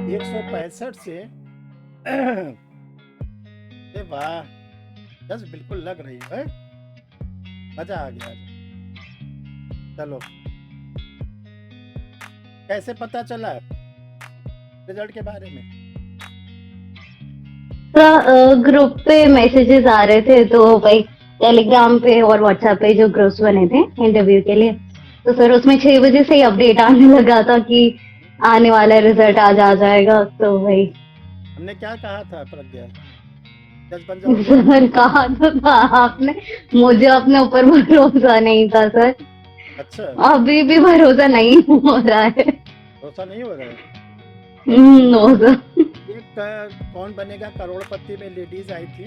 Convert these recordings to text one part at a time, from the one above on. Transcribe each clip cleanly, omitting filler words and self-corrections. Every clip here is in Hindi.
165 से अरे वाह! जज बिल्कुल लग रही है। मज़ा आ गया आज। चलो, कैसे पता चला रिज़ल्ट के बारे में? ग्रुप पे मैसेजेस आ रहे थे तो भाई टेलीग्राम पे और व्हाट्सएप पे जो ग्रुप्स बने थे इंटरव्यू के लिए, तो फिर उसमें 6 बजे से ही अपडेट आने लगा था कि आने वाला रिजल्ट आज आ जाएगा। तो भाई हमने क्या कहा था प्रज्ञा? जज बन जाओगे? सर कहा तो था आपने, मुझे अपने ऊपर भरोसा नहीं था सर। अच्छा, अभी भी भरोसा नहीं हो रहा है। भरोसा नहीं हो रहा है। No sir. एक कौन बनेगा करोड़पति में लेडीज़ आई थी,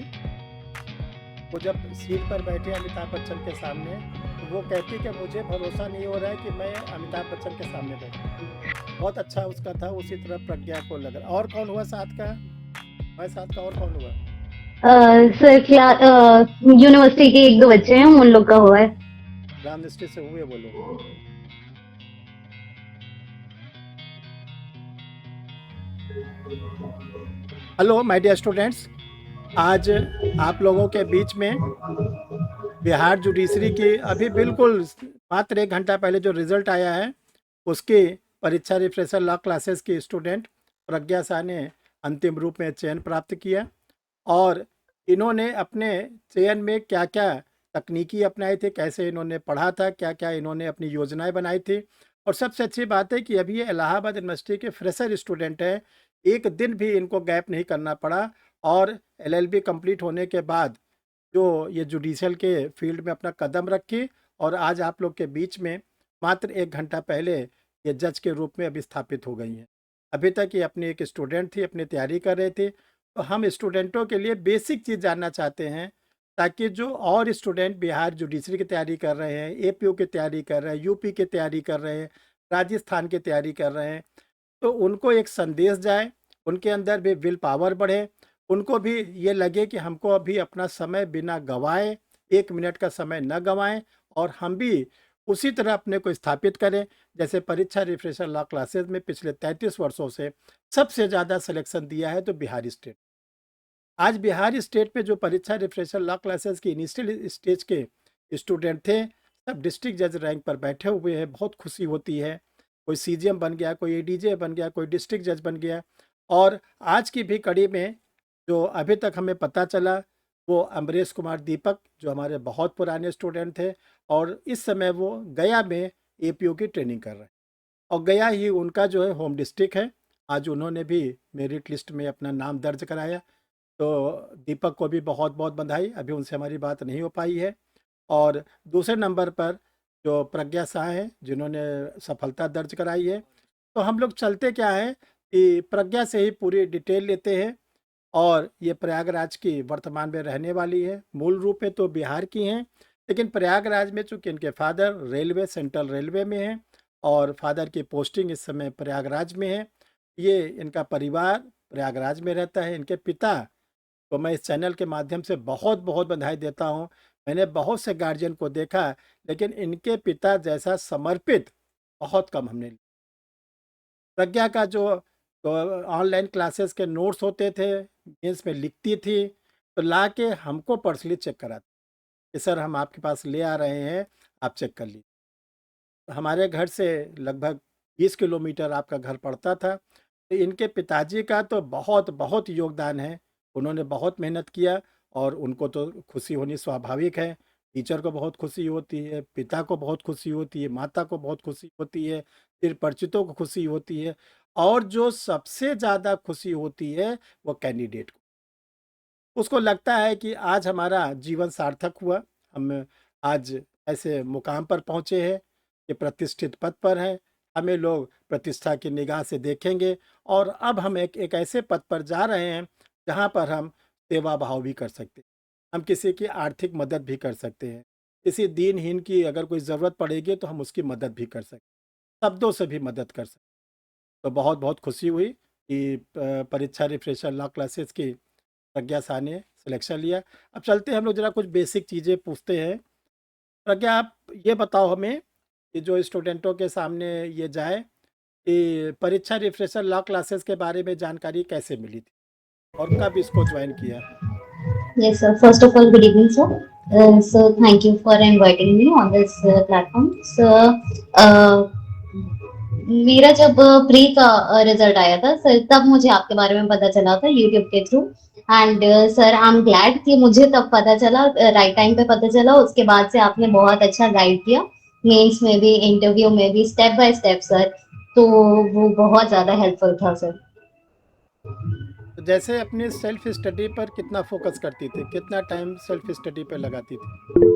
वो जब सीट पर बैठे अमिताभ बच्चन के सामने, तो वो कहती कि मुझे भरोसा नहीं हो रहा है कि मैं अमिताभ बच्चन के सामने बैठूँ। बहुत अच्छा उसका था, उसी तरह प्रज्ञा को लग रहा। और कौन हुआ साथ का? हमारे साथ का और कौन हुआ? सर यूनिवर्सिटी के एक दो बच्चे हैं, उन लोग का हुआ है। राम दृष्टि से हुए वो लोग। हेलो माय डियर स्टूडेंट्स, आज आप लोगों के बीच में बिहार जुडिशरी की अभी बिल्कुल मात्र 1 घंटा पहले जो रिज़ल्ट आया है, उसकी परीक्षा रिफ्रेशर लॉ क्लासेस की स्टूडेंट प्रज्ञा शाह ने अंतिम रूप में चयन प्राप्त किया। और इन्होंने अपने चयन में क्या-क्या तकनीकी अपनाई थी, कैसे इन्होंने पढ़ा था, क्या-क्या इन्होंने अपनी योजनाएँ बनाई थी। और सबसे अच्छी बात है कि अभी ये इलाहाबाद यूनिवर्सिटी के फ्रेशर स्टूडेंट हैं, 1 दिन भी इनको गैप नहीं करना पड़ा। और एलएलबी कंप्लीट होने के बाद जो ये जुडिशियल के फील्ड में अपना कदम रखी, और आज आप लोग के बीच में मात्र 1 घंटा पहले ये जज के रूप में अभी स्थापित हो गई हैं। अभी तक ये अपनी एक स्टूडेंट थी, अपनी तैयारी कर रहे थे। तो हम स्टूडेंटों के लिए बेसिक चीज़ जानना चाहते हैं, ताकि जो और स्टूडेंट बिहार जुडिशरी की तैयारी कर रहे हैं, एपीओ की तैयारी कर रहे हैं, यूपी की तैयारी कर रहे हैं, राजस्थान की तैयारी कर रहे हैं, तो उनको एक संदेश जाए, उनके अंदर भी विल पावर बढ़े, उनको भी ये लगे कि हमको अभी अपना समय बिना गंवाए, 1 मिनट का समय न गंवाएं, और हम भी उसी तरह अपने को स्थापित करें जैसे परीक्षा रिफ्रेशर लॉ क्लासेस में पिछले 33 वर्षों से सबसे ज़्यादा सिलेक्शन दिया है तो बिहार स्टेट। आज बिहार स्टेट पे जो परीक्षा रिफ्रेशर लॉ क्लासेस की इनिशियल स्टेज के स्टूडेंट थे, सब डिस्ट्रिक्ट जज रैंक पर बैठे हुए हैं। बहुत खुशी होती है, कोई सीजीएम बन गया, कोई एडीजे बन गया, कोई डिस्ट्रिक्ट जज बन गया। और आज की भी कड़ी में जो अभी तक हमें पता चला, वो अमरीश कुमार दीपक जो हमारे बहुत पुराने स्टूडेंट थे, और इस समय वो गया में एपीओ की ट्रेनिंग कर रहे हैं, और गया ही उनका जो है होम डिस्ट्रिक्ट है। आज उन्होंने भी मेरिट लिस्ट में अपना नाम दर्ज कराया। तो दीपक को भी बहुत बहुत बधाई, अभी उनसे हमारी बात नहीं हो पाई है। और दूसरे नंबर पर जो प्रज्ञा शाह हैं, जिन्होंने सफलता दर्ज कराई है। तो हम लोग चलते क्या है कि प्रज्ञा से ही पूरी डिटेल लेते हैं। और ये प्रयागराज की वर्तमान में रहने वाली है, मूल रूप में तो बिहार की हैं, लेकिन प्रयागराज में चूँकि इनके फादर रेलवे सेंट्रल रेलवे में हैं, और फादर की पोस्टिंग इस समय प्रयागराज में है। ये इनका परिवार प्रयागराज में रहता है। इनके पिता को मैं इस चैनल के माध्यम से बहुत बहुत बधाई देता हूँ। मैंने बहुत से गार्जियन को देखा, लेकिन इनके पिता जैसा समर्पित बहुत कम हमने। प्रज्ञा का जो ऑनलाइन क्लासेस के नोट्स होते थे, मेंस में लिखती थी, तो ला के हमको पर्सनली चेक कराती कि सर हम आपके पास ले आ रहे हैं, आप चेक कर लीजिए। हमारे घर से लगभग 20 किलोमीटर आपका घर पड़ता था। तो इनके पिताजी का तो बहुत बहुत योगदान है। उन्होंने बहुत मेहनत किया, और उनको तो खुशी होनी स्वाभाविक है। टीचर को बहुत खुशी होती है, पिता को बहुत खुशी होती है, माता को बहुत खुशी होती है, फिर परिचितों को खुशी होती है, और जो सबसे ज़्यादा खुशी होती है वो कैंडिडेट को। उसको लगता है कि आज हमारा जीवन सार्थक हुआ, हम आज ऐसे मुकाम पर पहुँचे हैं कि प्रतिष्ठित पद पर हैं, हमें लोग प्रतिष्ठा की निगाह से देखेंगे, और अब हम एक ऐसे पद पर जा रहे हैं जहाँ पर हम सेवा भाव भी कर सकते हैं, हम किसी की आर्थिक मदद भी कर सकते हैं, किसी दीनहीन की अगर कोई ज़रूरत पड़ेगी तो हम उसकी मदद भी कर सकते हैं, शब्दों से भी मदद कर सकते हैं। तो बहुत बहुत खुशी हुई कि परीक्षा रिफ्रेशर लॉ क्लासेस की प्रज्ञा शाह ने सिलेक्शन लिया। अब चलते हैं, हम लोग ज़रा कुछ बेसिक चीज़ें पूछते हैं। प्रज्ञा, आप ये बताओ हमें कि जो स्टूडेंटों के सामने ये जाए, कि परीक्षा रिफ्रेशर लॉ क्लासेस के बारे में जानकारी कैसे मिली थी और कब इसको ज्वाइन किया? Yes, sir. First of all, good evening, sir. So, thank you for inviting me on this platform. So, uh, मेरा जब प्री का रिजल्ट आया था सर, तब मुझे आपके बारे में पता चला था यूट्यूब के through. And sir, I am glad कि मुझे तब पता चला, राइट टाइम पे पता चला। उसके बाद से आपने बहुत अच्छा गाइड किया, मेंस में भी, इंटरव्यू में भी, स्टेप बाय स्टेप सर। तो वो बहुत ज्यादा हेल्पफुल था सर। तो जैसे अपनी सेल्फ स्टडी पर कितना फोकस करती थी, कितना टाइम सेल्फ स्टडी पर लगाती थी?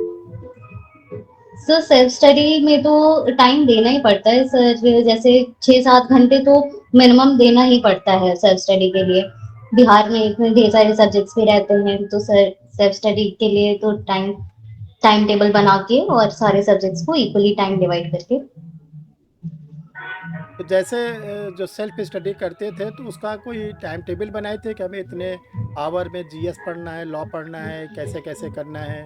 सर, सेल्फ स्टडी में तो टाइम देना ही पड़ता है सर। जैसे 6-7 घंटे तो मिनिमम देना ही पड़ता है सेल्फ स्टडी के लिए। बिहार में इतने ढेर सारे सब्जेक्ट्स भी रहते हैं, तो सर सेल्फ स्टडी के लिए तो टाइम टाइम टेबल बना के और सारे सब्जेक्ट्स को इक्वली टाइम डिवाइड करके। तो जैसे जो सेल्फ स्टडी करते थे तो उसका कोई टाइम टेबल बनाए थे कि हमें इतने आवर में जीएस पढ़ना है, लॉ पढ़ना है, कैसे कैसे करना है?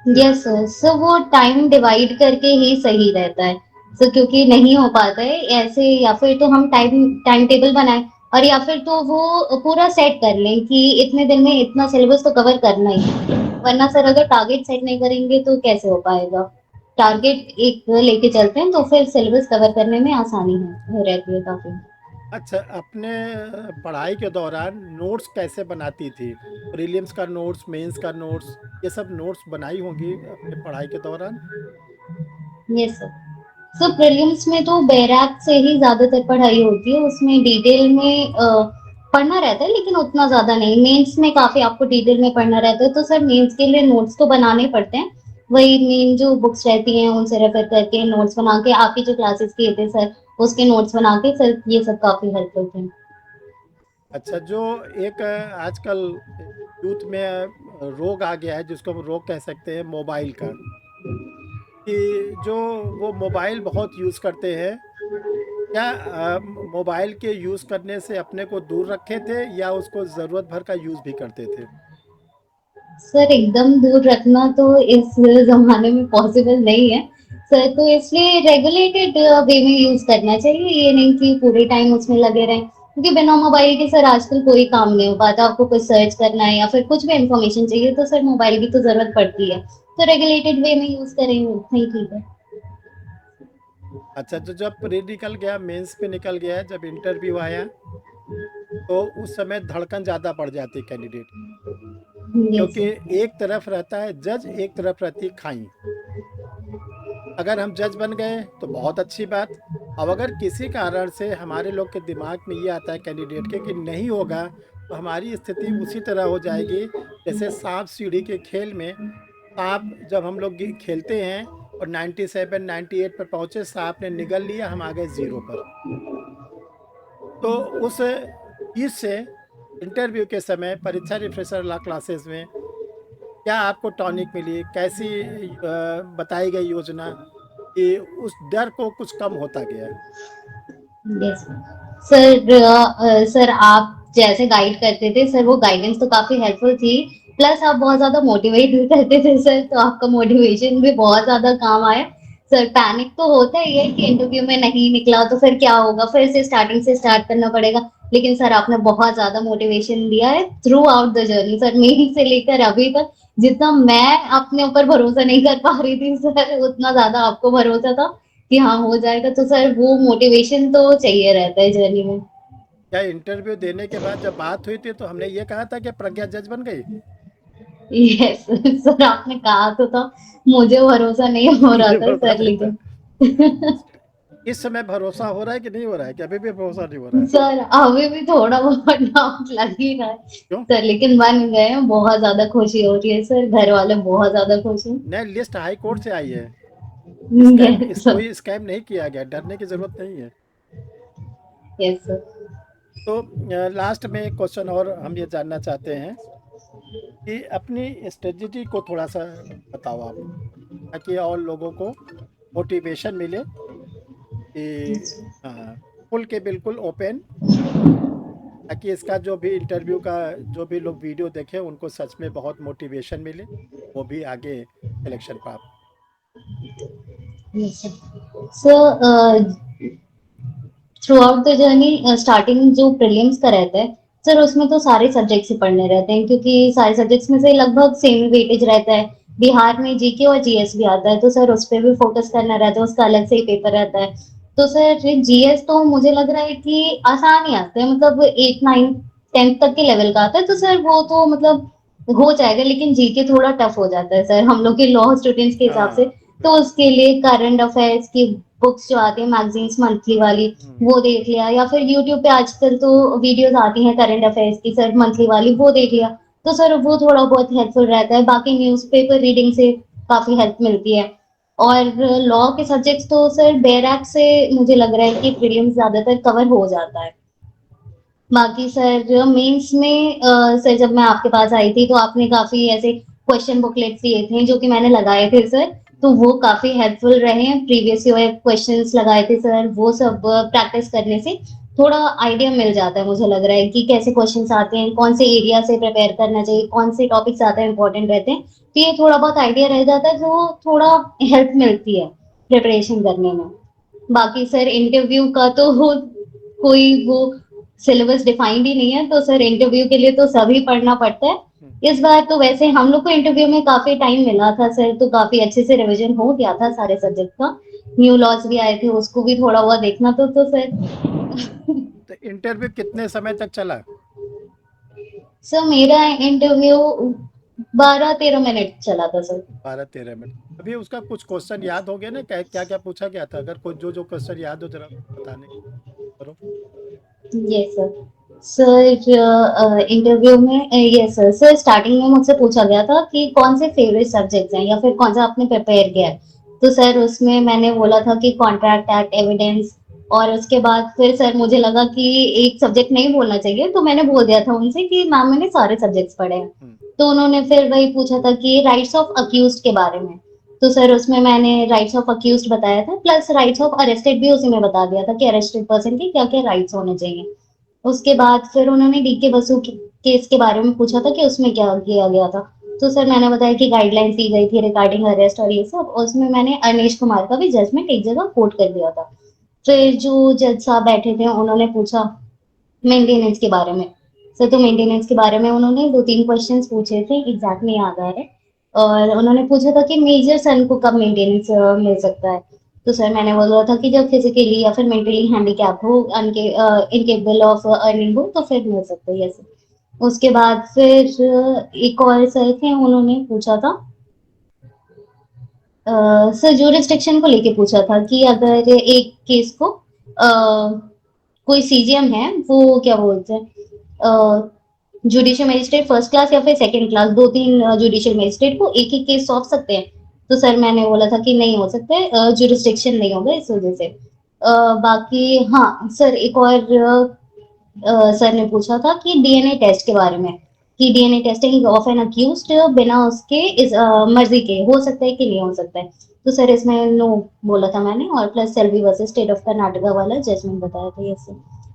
यस सर, सो वो टाइम डिवाइड करके ही सही रहता है सर, क्योंकि नहीं हो पाता है ऐसे। या फिर तो हम टाइम टाइम टेबल बनाएं, और या फिर तो वो पूरा सेट कर लें कि इतने दिन में इतना सिलेबस तो कवर करना ही है। वरना सर, अगर टारगेट सेट नहीं करेंगे तो कैसे हो पाएगा। टारगेट एक लेके चलते हैं तो फिर सिलेबस कवर करने में आसानी है रहती है काफी। अच्छा, अपने पढ़ाई के दौरान नोट्स कैसे बनाती थी? प्रीलिम्स का नोट्स, मेंस का नोट्स, ये सब नोट्स बनाई होंगी अपने पढ़ाई के दौरान? Yes sir. सर, प्रीलिम्स में तो बैराक से ही ज्यादातर पढ़ाई होती है, उसमें डिटेल में पढ़ना रहता है, लेकिन उतना ज्यादा नहीं। मेंस में काफी आपको डिटेल में पढ़ना रहता है, तो सर मेंस के लिए नोट्स तो बनाने ही पड़ते हैं। वही मेन जो बुक्स रहती हैं उनसे रेफर करके नोट्स बना के, आपकी जो क्लासेस किए थे सर उसके नोट्स बना के सर, ये सब काफी हेल्पफुल थे। अच्छा, जो एक आजकल यूथ में रोग आ गया है जिसको हम रोग कह सकते हैं मोबाइल का, कि जो वो मोबाइल बहुत यूज़ करते हैं, क्या मोबाइल के यूज़ करने से अपने को दूर रखे थे या उसको ज़रूरत भर का यूज़ भी करते थे? सर, एकदम दूर रखना तो इस ज़माने में पॉसिबल नहीं है। सर, तो इसलिए रेगुलेटेड वे में यूज़ करना चाहिए, ये नहीं कि पूरे टाइम उसमें लगे रहें। क्योंकि बिना मोबाइल के सर आजकल कोई काम नहीं हो पाता। आपको कुछ सर्च करना है या फिर कुछ भी इन्फॉर्मेशन चाहिए तो सर मोबाइल की तो ज़रूरत पड़ती है। तो रेगुलेटेड वे में यूज़ करेंगे उतना ही ठीक है। अच्छा, तो जब प्री निकल गया, मेंस पे निकल गया, जब इंटरव्यू आया, तो उस समय धड़कन ज़्यादा बढ़ जाती कैंडिडेट की, यस क्योंकि सर। एक तरफ रहता है जज, एक तरफ रहती है खाई। अगर हम जज बन गए तो बहुत अच्छी बात। अब अगर किसी कारण से हमारे लोग के दिमाग में ये आता है कैंडिडेट के कि नहीं होगा, तो हमारी स्थिति उसी तरह हो जाएगी जैसे सांप सीढ़ी के खेल में। सांप जब हम लोग खेलते हैं और 97 98 पर पहुंचे, सांप ने निगल लिया, हम आ गए 0 पर। तो उस चीज से इंटरव्यू के समय परीक्षा रिफ्रेशर ला क्लासेस में क्या आपको टॉनिक मिली, कैसी बताई गई योजना कि उस डर को कुछ कम होता गया? Yes sir. सर, आप जैसे गाइड करते थे सर, वो गाइडेंस तो काफी हेल्पफुल थी। प्लस आप बहुत ज्यादा मोटिवेट भी करते थे सर, तो आपका मोटिवेशन भी बहुत ज्यादा काम आया। सर, पैनिक तो होता ही है कि इंटरव्यू में नहीं निकला तो फिर क्या होगा, फिर से स्टार्टिंग से स्टार्ट करना पड़ेगा। लेकिन सर, आपने बहुत ज्यादा मोटिवेशन दिया है through out the journey sir, मेरी से लेकर अभी तक। जितना मैं अपने ऊपर भरोसा नहीं कर पा रही थी सर, उतना ज्यादा आपको भरोसा था कि हाँ हो जाएगा। तो सर, वो मोटिवेशन तो चाहिए रहता है जर्नी में। क्या इंटरव्यू देने के बाद जब बात हुई थी तो हमने ये कहा था कि प्रज्ञा जज बन गई? यस सर, आपने कहा तो था। मुझे भरोसा नहीं हो रहा मुझे था भरोसा सर, नहीं था। लेकिन इस समय भरोसा हो रहा है कि नहीं हो रहा है, कि अभी भी भरोसा नहीं हो रहा है? सर अभी भी थोड़ा बहुत डाउट लग ही रहा है क्यों? सर, लेकिन बन गए हैं। बहुत ज्यादा खुशी हो रही है सर, घर वाले बहुत ज्यादा खुश हैं। नई लिस्ट हाई कोर्ट से आई है। स्कैम यस इस सर। कोई स्कैम नहीं किया गया, डरने की जरूरत नहीं है। Yes sir. तो लास्ट में एक क्वेश्चन और हम ये जानना चाहते हैं कि अपनी स्ट्रेटजी को थोड़ा सा बताओ आप, ताकि और लोगों को मोटिवेशन मिले कि हाँ, खुल के बिल्कुल ओपन, ताकि इसका जो भी इंटरव्यू का जो भी लोग वीडियो देखें उनको सच में बहुत मोटिवेशन मिले, वो भी आगे सिलेक्शन प्राप्त। Yes sir. Sir, through out the journey starting जो प्रीलिम्स का रहता है सर, उसमें तो सारे सब्जेक्ट्स ही पढ़ने रहते हैं, क्योंकि सारे सब्जेक्ट्स में से लगभग सेम वेटेज रहता है। बिहार में जीके और जीएस भी आता है, तो सर उस पे भी फोकस करना रहता है, उसका अलग से ही पेपर रहता है। तो सर जीएस तो मुझे लग रहा है कि आसान ही आता है, मतलब 8 9 10th तक के लेवल का आता है, तो सर वो तो मतलब हो जाएगा। लेकिन जीके थोड़ा टफ हो जाता है सर, हम लोग के लॉ स्टूडेंट्स के हिसाब से। हाँ, तो बिल्कुल। उसके लिए करंट अफेयर्स की बुक्स जो आती है, मैगजीन्स मंथली वाली, हुँ, वो देख लिया, या फिर यूट्यूब पे आजकल तो वीडियोस आती हैं करंट अफेयर्स की सर, मंथली वाली, वो देख लिया। तो सर वो थोड़ा बहुत हेल्पफुल रहता है। बाकी न्यूज़पेपर रीडिंग से काफी हेल्प मिलती है। और लॉ के सब्जेक्ट्स तो सर बैराक से मुझे लग रहा है कि प्रीलिम्स ज्यादातर कवर हो जाता है। बाकी सर मेंस में सर जब मैं आपके पास आई थी तो आपने काफी ऐसे क्वेश्चन बुकलेट्स दिए थे जो कि मैंने लगाए थे सर। तो वो काफी हेल्पफुल रहे हैं, प्रीवियस ईयर क्वेश्चंस लगाए थे सर, वो सब प्रैक्टिस करने से थोड़ा आइडिया मिल जाता है। मुझे लग रहा है कि कैसे क्वेश्चंस आते हैं, कौन से एरिया से प्रिपेयर करना चाहिए, कौन से टॉपिक ज्यादा इंपॉर्टेंट रहते हैं। तो ये थोड़ा बहुत आइडिया रह जाता है, तो थोड़ा हेल्प मिलती है प्रिपरेशन करने में। बाकी सर इंटरव्यू का तो कोई वो सिलेबस डिफाइंड ही नहीं है, तो सर इंटरव्यू के लिए तो सभी पढ़ना पड़ता है। हुँ। इस बार तो वैसे हम लोग को इंटरव्यू में काफी टाइम मिला था सर, तो काफी अच्छे से रिवीजन हो गया था सारे सब्जेक्ट का। न्यू लॉज भी आए थे, उसको भी थोड़ा बहुत देखना तो सर। तो इंटरव्यू कितने समय तक चला? सर मेरा इंटरव्यू 12 13 मिनट चला था सर। 12-13 मिनट। अभी उसका कुछ क्वेश्चन याद हो गया ना? क्या-क्या पूछा गया था? अगर कुछ जो-जो क्वेश्चन याद हो ज़रा बताने की करो। Yes sir. सर इंटरव्यू में यस सर, सर स्टार्टिंग में मुझसे पूछा गया था कि कौन से फेवरेट सब्जेक्ट्स हैं या फिर कौन सा आपने प्रिपेयर किया है। तो सर उसमें मैंने बोला था कि कॉन्ट्रैक्ट एक्ट एविडेंस। और उसके बाद फिर सर मुझे लगा कि एक सब्जेक्ट नहीं बोलना चाहिए, तो मैंने बोल दिया था उनसे कि मैम मैंने सारे सब्जेक्ट्स पढ़े हैं। हुँ, तो उन्होंने फिर वही पूछा था कि राइट्स ऑफ अक्यूज्ड के बारे में। तो सर उसमें मैंने राइट्स ऑफ अक्यूज्ड बताया था, प्लस राइट्स ऑफ अरेस्टेड भी उसी में बता दिया था कि अरेस्टेड पर्सन के क्या क्या राइट्स होने चाहिए। उसके बाद फिर उन्होंने डीके बसु केस के बारे में पूछा था कि उसमें क्या किया गया था। तो सर मैंने बताया कि गाइडलाइंस दी गई थी रिगार्डिंग अरेस्ट और ये सब, और उसमें मैंने अनिश कुमार का भी जजमेंट एक जगह कोट कर दिया था। फिर जो जज साहब बैठे थे उन्होंने पूछा मेंटेनेंस के बारे में। सर तो मेंटेनेंस के बारे में उन्होंने 2 3 क्वेश्चंस पूछे थे, एग्जैक्ट नहीं याद आ रहे। और उन्होंने पूछा था कि मेजर सन को कब मेंटेनेंस मिल सकता है। तो सर मैंने बोला था कि जब फिजिकली या फिर मेंटली हैंडीकैप हो, इनकेपेबल ऑफ अर्निंग हो, तो फिर मिल सकता है ये सब। उसके बाद फिर एक और सर थे, उन्होंने पूछा था सर ज्यूरिसडिक्शन को लेके पूछा था कि अच्छा। अगर एक केस को कोई सीजीएम है, वो क्या बोलते हैं, जुडिशियल मजिस्ट्रेट फर्स्ट क्लास या फिर सेकंड क्लास, 2 3 जुडिशियल मजिस्ट्रेट को एक ही केस सौंप सकते हैं। तो सर मैंने बोला था कि नहीं हो सकते, जुरिस्डिक्शन नहीं होगा इस वजह से। बाकी हाँ सर एक और सर ने पूछा था कि डीएनए टेस्ट के बारे में, कि DNA testing of an accused बिना उसके इस मर्जी के हो सकता है कि नहीं हो सकता है। तो सर इसमें नो बोला था मैंने, और plus Selvi versus state of Karnataka वाला जजमेंट बताया था। Yes sir.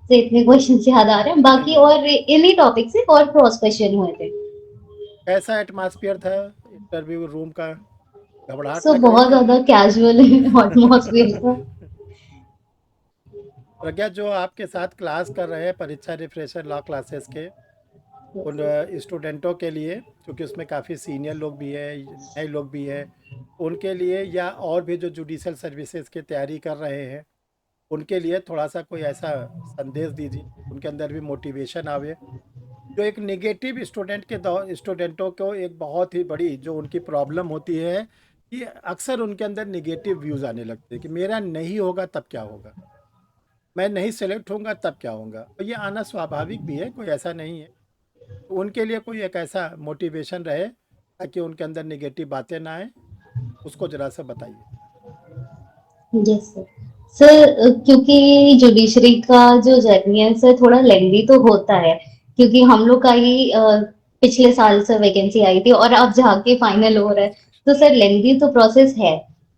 तो इतने क्वेश्चन याद आ रहे हैं, नहीं, बाकी नहीं। और इन्हीं टॉपिक से और क्रॉस क्वेश्चन हुए थे। कैसा एटमॉस्फेयर था इंटरव्यू रूम का? घबराहट सो लग रही बहुत थी? ज्यादा कैजुअल एटमॉस्फेयर था। प्रज्ञा, जो आपके साथ क्लास कर रहे हैं परीक्षा रिफ्रेशर लॉ क्लासेस के, उन स्टूडेंटों के लिए, क्योंकि उसमें काफ़ी सीनियर लोग भी हैं, नए लोग भी हैं, उनके लिए या और भी जो जुडिशल सर्विसेज की तैयारी कर रहे हैं, उनके लिए थोड़ा सा कोई ऐसा संदेश दीजिए, उनके अंदर भी मोटिवेशन आवे। जो एक नेगेटिव स्टूडेंटों को एक बहुत ही बड़ी जो उनकी प्रॉब्लम होती है कि अक्सर उनके अंदर नेगेटिव व्यूज़ आने लगते हैं कि मेरा नहीं होगा तब क्या होगा, मैं नहीं सेलेक्ट होऊंगा तब क्या होगा। और ये आना स्वाभाविक भी है, कोई ऐसा नहीं है। तो उनके लिए कोई एक ऐसा मोटिवेशन रहे ताकि उनके अंदर नेगेटिव बातें ना आए, उसको ज़रा सा बताइए। Yes sir. सर क्योंकि जुडिशरी का जो जर्नी है सर थोड़ा लेंदी तो होता है, क्योंकि हम लोग का ही पिछले साल से वैकेंसी आई थी और अब जाके फाइनल हो रहा है। तो सर लेंदी तो प्रोसेस है।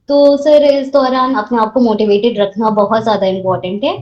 तो सर इस दौरान अपने आप को मोटिवेटेड रखना बहुत ज्यादा इम्पोर्टेंट है।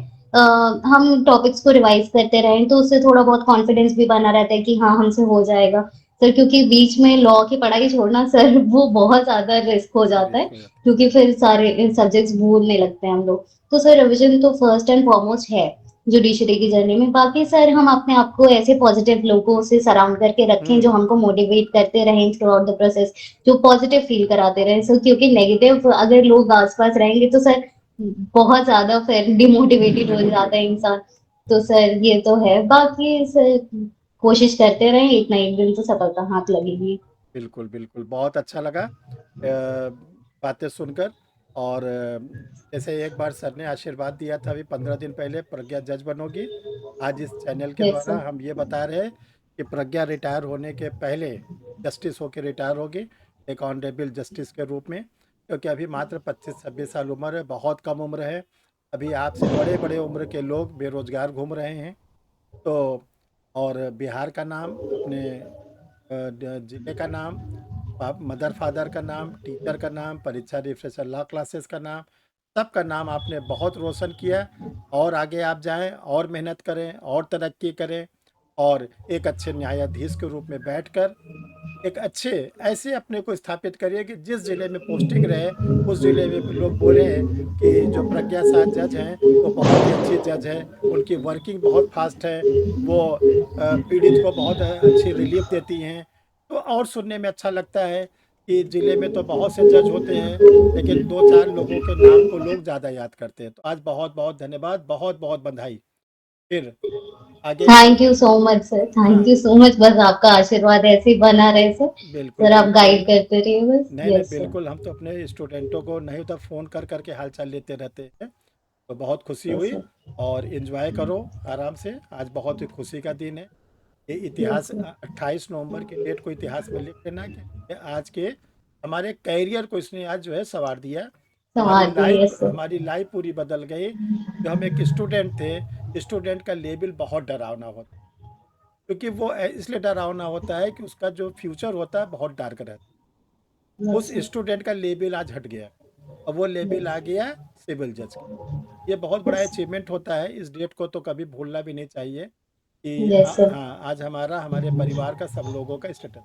हम टॉपिक्स को रिवाइज करते रहें तो उससे थोड़ा बहुत कॉन्फिडेंस भी बना रहता है कि हाँ हमसे हो जाएगा। सर क्योंकि बीच में लॉ की पढ़ाई छोड़ना सर वो बहुत ज़्यादा रिस्क हो जाता है, रिस्क हो जाता क्योंकि फिर सारे सब्जेक्ट्स भूलने लगते हैं हम लोग। तो सर रिविज़न तो फर्स्ट एंड फॉरमोस्ट है जुडिशरी की जर्नी में। बाकी सर हम अपने आप को ऐसे पॉजिटिव लोगों से सराउंड करके है। रखें जो हमको मोटिवेट करते रहें थ्रू आउट द प्रोसेस, जो पॉजिटिव फील कराते रहें। सर क्योंकि नेगेटिव अगर लोग आस-पास रहेंगे तो सर बहुत ज़्यादा फिर डिमोटिवेटेड हो जाता डिमोटिवेट। है इंसान। तो सर ये तो है। बाकी सर कोशिश करते रहें, एक ना एक दिन तो सफलता हाथ लगेगी। बिल्कुल, बिल्कुल। बहुत अच्छा लगा बातें सुनकर। और जैसे एक बार सर ने आशीर्वाद दिया था अभी 15 दिन पहले, प्रज्ञा जज बनोगी। आज इस चैनल के यस द्वारा सर। हम ये बता रहे हैं कि प्रज्ञा रिटायर होने के पहले जस्टिस होके रिटायर होगी, एक ऑनरेबल जस्टिस के रूप में। क्योंकि अभी मात्र 25-26 साल उम्र है, बहुत कम उम्र है। अभी आपसे बड़े-बड़े उम्र के लोग बेरोज़गार घूम रहे हैं। तो और बिहार का नाम, अपने जिले का नाम, मदर फादर का नाम, टीचर का नाम, परीक्षा रिफ्रेशर लॉ क्लासेस का नाम, सबका नाम आपने बहुत रोशन किया। और आगे आप जाएं और मेहनत करें और तरक्की करें, और एक अच्छे न्यायाधीश के रूप में बैठकर एक अच्छे ऐसे अपने को स्थापित करिए कि जिस ज़िले में पोस्टिंग रहे उस ज़िले में लोग बोले कि जो प्रज्ञा साह जज हैं वो बहुत ही अच्छी जज है, उनकी वर्किंग बहुत फास्ट है, वो पीड़ित को बहुत अच्छी रिलीफ देती हैं। तो और सुनने में अच्छा लगता है कि ज़िले में तो बहुत से जज होते हैं, लेकिन 2-4 लोगों के नाम को लोग ज़्यादा याद करते हैं। तो आज बहुत-बहुत धन्यवाद, बहुत-बहुत बधाई। फिर आगे thank you so much sir, thank हाँ, यू सो मच। बस आपका आशीर्वाद ऐसे ही बना रहे सर। बिल्कुल, सर आप बिल्कुल। गाइड करते रहिए बस। नहीं, नहीं, यस सर। बिल्कुल, हम तो अपने स्टूडेंटों को नहीं तो फ़ोन कर के हालचाल लेते रहते हैं। तो बहुत खुशी यस हुई। सर। और एंजॉय करो आराम से, आज बहुत ही खुशी का दिन है। ये यस इतिहास सर। 28 नवंबर की डेट को इतिहास में लिख लेना कि ये आज के हमारे कैरियर को इसने आज जो है संवार दिया। संवार दिए। Yes sir. हमारी लाइफ पूरी बदल गई। जो हम एक स्टूडेंट थे, स्टूडेंट का लेवल बहुत डरावना होता है, क्योंकि वो इसलिए डरावना होता है कि उसका जो फ्यूचर होता है बहुत डार्क रहता है। यस उस सर। स्टूडेंट का लेवल आज हट गया और वो लेवल आ गया सिविल जज का। ये बहुत बड़ा यस अचीवमेंट होता है। इस डेट को तो कभी भूलना भी नहीं चाहिए कि यस सर। हाँ, आज हमारे परिवार का सब लोगों का स्टेटस।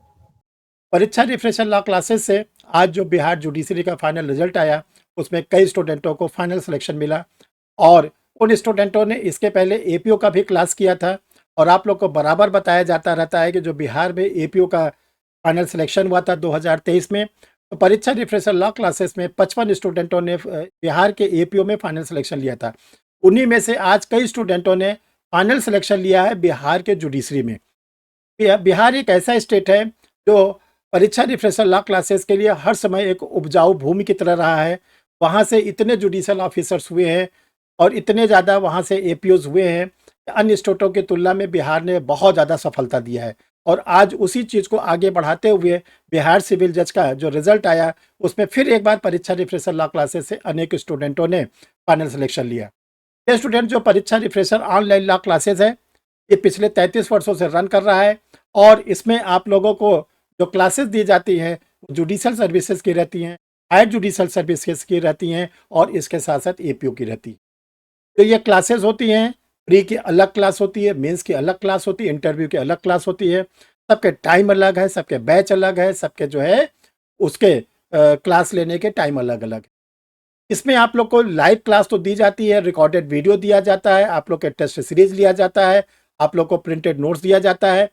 परीक्षा रिफ्रेशर लॉ क्लासेस से आज जो बिहार जुडिशरी का फाइनल रिजल्ट आया, उसमें कई स्टूडेंटों को फाइनल सिलेक्शन मिला। और उन स्टूडेंटों ने इसके पहले एपीओ का भी क्लास किया था। और आप लोग को बराबर बताया जाता रहता है कि जो बिहार में एपीओ का फाइनल सिलेक्शन हुआ था 2023 में, तो परीक्षा रिफ्रेशर लॉ क्लासेस में 55 स्टूडेंटों ने बिहार के एपीओ में फाइनल सिलेक्शन लिया था। उन्हीं में से आज कई स्टूडेंटों ने फाइनल सिलेक्शन लिया है बिहार के जुडिशरी में। बिहार एक ऐसा स्टेट है जो परीक्षा रिफ्रेशर लॉ क्लासेस के लिए हर समय एक उपजाऊ भूमि की तरह रहा है। वहाँ से इतने जुडिशल ऑफिसर्स हुए हैं और इतने ज़्यादा वहाँ से एपीओज हुए हैं, अन्य स्टेटों की तुलना में बिहार ने बहुत ज़्यादा सफलता दिया है। और आज उसी चीज़ को आगे बढ़ाते हुए बिहार सिविल जज का जो रिजल्ट आया, उसमें फिर एक बार परीक्षा रिफ्रेशर लॉ क्लासेस से अनेक स्टूडेंटों ने फाइनल सिलेक्शन लिया। ये स्टूडेंट जो परीक्षा रिफ्रेशर ऑनलाइन लॉ क्लासेस है, ये पिछले 33 वर्षों से रन कर रहा है। और इसमें आप लोगों को जो क्लासेस दी जाती हैं जुडिशल सर्विसेज की रहती हैं, हायर जुडिशल सर्विसेज की रहती हैं, और इसके साथ साथ एपीओ की रहती है। तो ये क्लासेस होती हैं, प्री की अलग क्लास होती है, मेंस की अलग क्लास होती है, इंटरव्यू की अलग क्लास होती है। सबके टाइम अलग है, सबके बैच अलग है, सबके जो है उसके क्लास लेने के टाइम अलग अलग। इसमें आप लोग को लाइव क्लास तो दी जाती है, रिकॉर्डेड वीडियो दिया जाता है, आप लोग के टेस्ट सीरीज लिया जाता है, आप लोग को प्रिंटेड नोट्स दिया जाता है।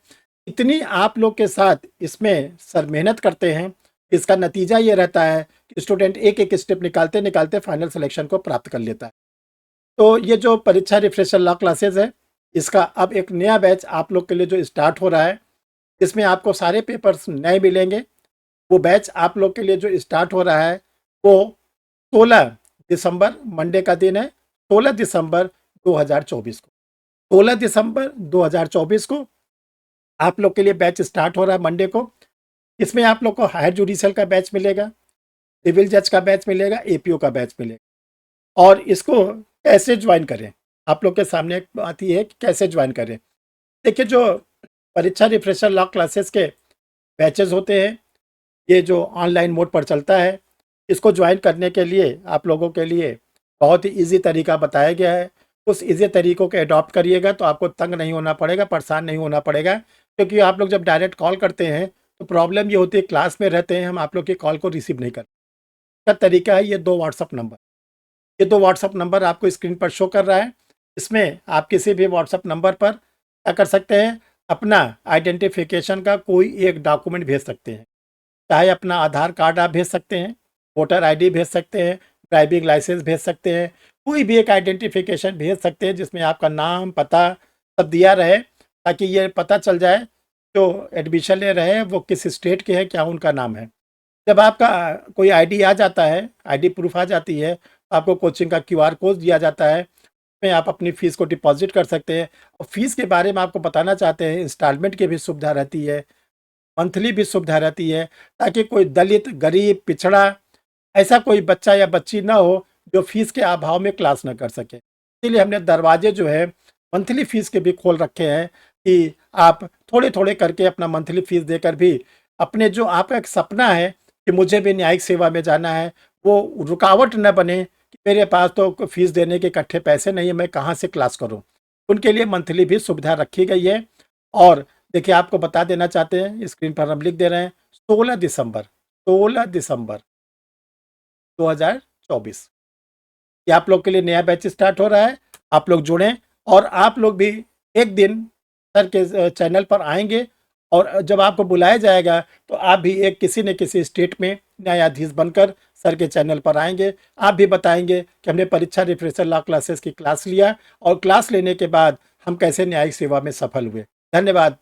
इतनी आप लोग के साथ इसमें सर मेहनत करते हैं, इसका नतीजा ये रहता है कि स्टूडेंट एक एक स्टेप निकालते निकालते फाइनल सिलेक्शन को प्राप्त कर लेता है। तो ये जो परीक्षा रिफ्रेशर लॉ क्लासेस है, इसका अब एक नया बैच आप लोग के लिए जो स्टार्ट हो रहा है, इसमें आपको सारे पेपर्स नए मिलेंगे। वो बैच आप लोग के लिए जो स्टार्ट हो रहा है वो 16 दिसंबर मंडे का दिन है, 16 दिसंबर 2024 को। 16 दिसंबर 2024 को आप लोग के लिए बैच स्टार्ट हो रहा है मंडे को। इसमें आप लोग को हायर जुडिशल का बैच मिलेगा, सिविल जज का बैच मिलेगा, एपीओ का बैच मिलेगा। और इसको कैसे ज्वाइन करें, आप लोग के सामने एक बात ही है कि कैसे ज्वाइन करें। देखिए, जो परीक्षा रिफ्रेशर लॉ क्लासेस के बैचेस होते हैं, ये जो ऑनलाइन मोड पर चलता है, इसको ज्वाइन करने के लिए आप लोगों के लिए बहुत ही ईजी तरीका बताया गया है। उस ईजी तरीकों को अडॉप्ट करिएगा तो आपको तंग नहीं होना पड़ेगा, परेशान नहीं होना पड़ेगा। क्योंकि आप लोग जब डायरेक्ट कॉल करते हैं तो प्रॉब्लम ये होती है, क्लास में रहते हैं हम, आप लोग की कॉल को रिसीव नहीं करते। का तरीका है ये 2 व्हाट्सअप नंबर। ये 2 व्हाट्सअप नंबर आपको स्क्रीन पर शो कर रहा है। इसमें आप किसी भी व्हाट्सअप नंबर पर क्या कर सकते हैं, अपना आइडेंटिफिकेशन का कोई एक डॉक्यूमेंट भेज सकते हैं। चाहे अपना आधार कार्ड आप भेज सकते हैं, वोटर आईडी भेज सकते हैं, ड्राइविंग लाइसेंस भेज सकते हैं, कोई भी एक आइडेंटिफिकेशन भेज सकते हैं जिसमें आपका नाम, पता सब दिया रहे, ताकि ये पता चल जाए जो एडमिशन ले रहे हैं वो किस स्टेट के हैं, क्या उनका नाम है। जब आपका कोई आईडी आ जाता है, आईडी प्रूफ आ जाती है, तो आपको कोचिंग का क्यूआर कोड दिया जाता है, उसमें आप अपनी फ़ीस को डिपॉज़िट कर सकते हैं। और फ़ीस के बारे में आपको बताना चाहते हैं, इंस्टॉलमेंट की भी सुविधा रहती है, मंथली भी सुविधा रहती है, ताकि कोई दलित, गरीब, पिछड़ा ऐसा कोई बच्चा या बच्ची ना हो जो फ़ीस के अभाव में क्लास ना कर सके। इसीलिए हमने दरवाजे जो है मंथली फ़ीस के भी खोल रखे हैं कि आप थोड़े-थोड़े करके अपना मंथली फ़ीस देकर भी अपने जो आपका एक सपना है कि मुझे भी न्यायिक सेवा में जाना है, वो रुकावट न बने कि मेरे पास तो फ़ीस देने के इकट्ठे पैसे नहीं है, मैं कहाँ से क्लास करूँ? उनके लिए मंथली भी सुविधा रखी गई है। और देखिए, आपको बता देना चाहते हैं, स्क्रीन पर हम लिख दे रहे हैं, 16 दिसंबर 2024 ये आप लोग के लिए नया बैच स्टार्ट हो रहा है। आप लोग जुड़ें और आप लोग भी एक दिन सर के चैनल पर आएंगे, और जब आपको बुलाया जाएगा तो आप भी एक किसी न किसी स्टेट में न्यायाधीश बनकर सर के चैनल पर आएंगे। आप भी बताएंगे कि हमने परीक्षा रिफ्रेशर लॉ क्लासेस की क्लास लिया और क्लास लेने के बाद हम कैसे न्यायिक सेवा में सफल हुए। धन्यवाद।